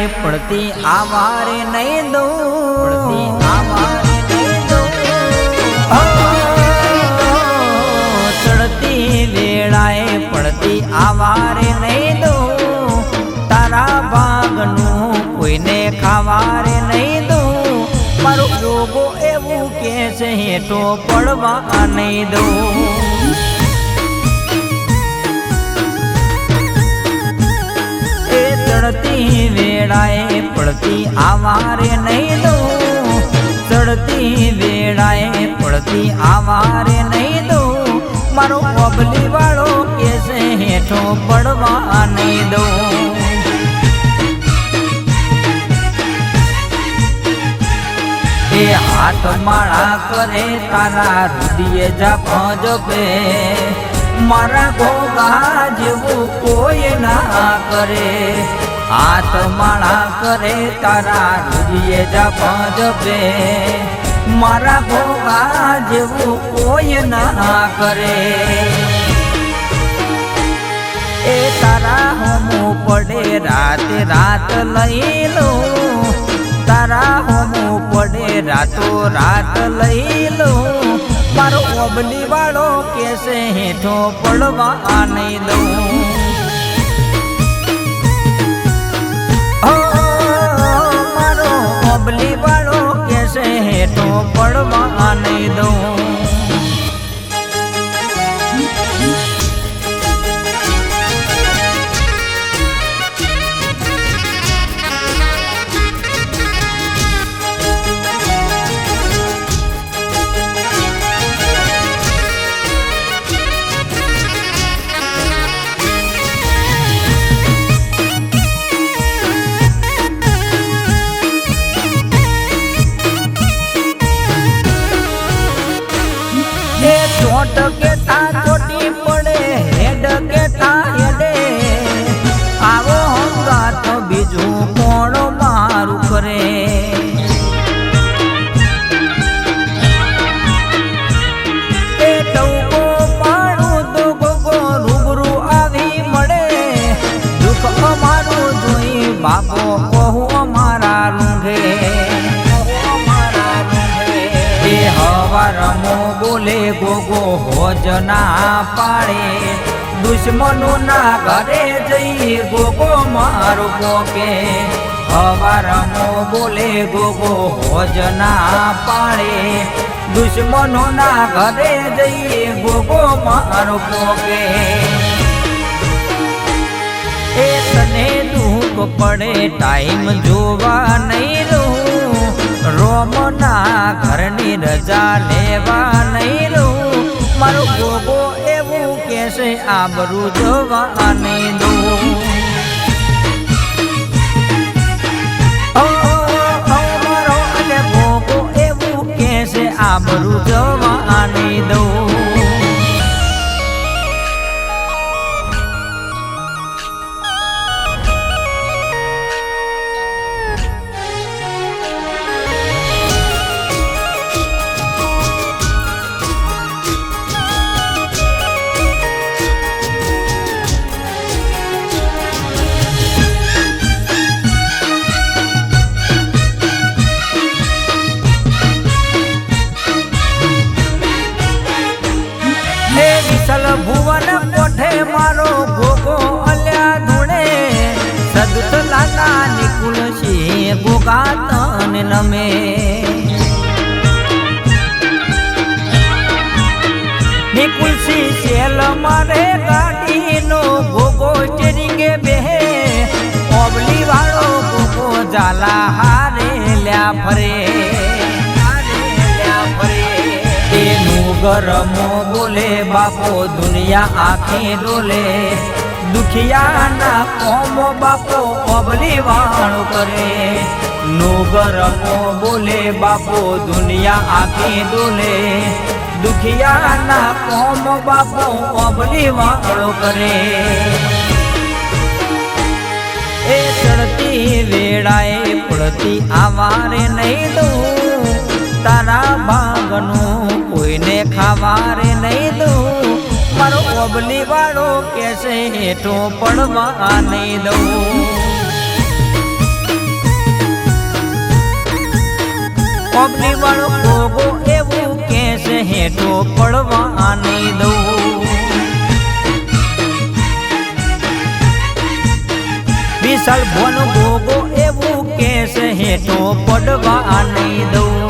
પડતી આવારે નહીં દઉં, પડતી આવારે નહીં દઉં, ચડતી વેળાએ પડતી આવારે નહીં દઉં, તારા ભાગનું કોઈને ખાવારે નહીં દઉં, મારો જોગો એવું કે છે હેઠો પડવા નહીં દઉં. ચડતી વેળાએ પડતી આવારે નહીં દઉં, ચડતી વેળાએ પડતી આવારે નહીં દઉં, મારો બબલી વાળો કે છે હેઠો પડવા નહીં દઉં. એ હાથ માળા કરે તારા હૃદય જાપ જપે, મારા ગોગા જેવું કોઈ ના કરે. હાથ માળા કરે તારા હૃદય જાપ જપે, મારા ગોગા જેવું કોઈ ના કરે. એ તારા હોમું પડે રાતે રાત લઈ લઉં, તારા હોમું પડે રાતો રાત લઈ લઉં, મારો ઓબલી વાળો કે છે હેઠો પડવા નહીં દઉં. મારો ઓબલી વાળો કે છે હેઠો પડવા નહીં દઉં. ચોટ કેતા ચોટી પડે, હેડ કેતા હેડે, આવો હંગાત બીજું કોણ મારું કરે. એ ટૌકો પાડું તો ગોગો રૂબરૂ આવી મળે, દુઃખ અમારું જોઈ બાપો કહું અમારા રૂંઘે. હવારમો બોલે ગોગો હોજ ના પાડે, દુશ્મનો ના ઘરે જઈ ગોગો મારો પોકે. હવારમો બોલે ગોગો હોજ ના પાડે, દુશ્મનો ના ઘરે જઈ ગોગો મારો પોકે. એ તને દુઃખ પડે ટાઈમ જોવા નહીં રહું, રોમના ઘરની રજા લેવા નહીં રહું, મારો ગોગો એવું કે છે આબરૂ જોવા નહીં દઉં. મારો અને ગોગો એવું કે છે આબરૂ જોવા નહીં દઉં. ભુવન કોઠે મારો ગોગો અલ્યા ધૂણે, સદત લાલા નિકુલ સિંહ ગોગા તન નમે. નિકુલ સિંહ શેલ મારે ગાડીનો ગોગો સ્ટેરિંગે બેહે, ઓબલી વાળો ગોગો जाला हारे ल्या फरे गरमो बोले बापो दुनिया आँखें डोले दुखिया ना कोमो बापो पबली वाणो करे नो गरमो बोले बापो दुनिया आँखें डोले दुखिया ना कोमो बापो पबली वाणो करे ए चढ़ती वेड़ाए पड़ती आवारे नहीं दूं तारा भागनु कोई ने खावारे नहीं दूं मारो ओबली वालो कैसे हेठो पड़वा नहीं दूं। કોબલી વાળો ગોગો એવું કેસે હેઠો પડવા નહીં દઉં વિશાલ ભોન ગોગો એવું કેસે હેઠો પડવા નહીં દઉં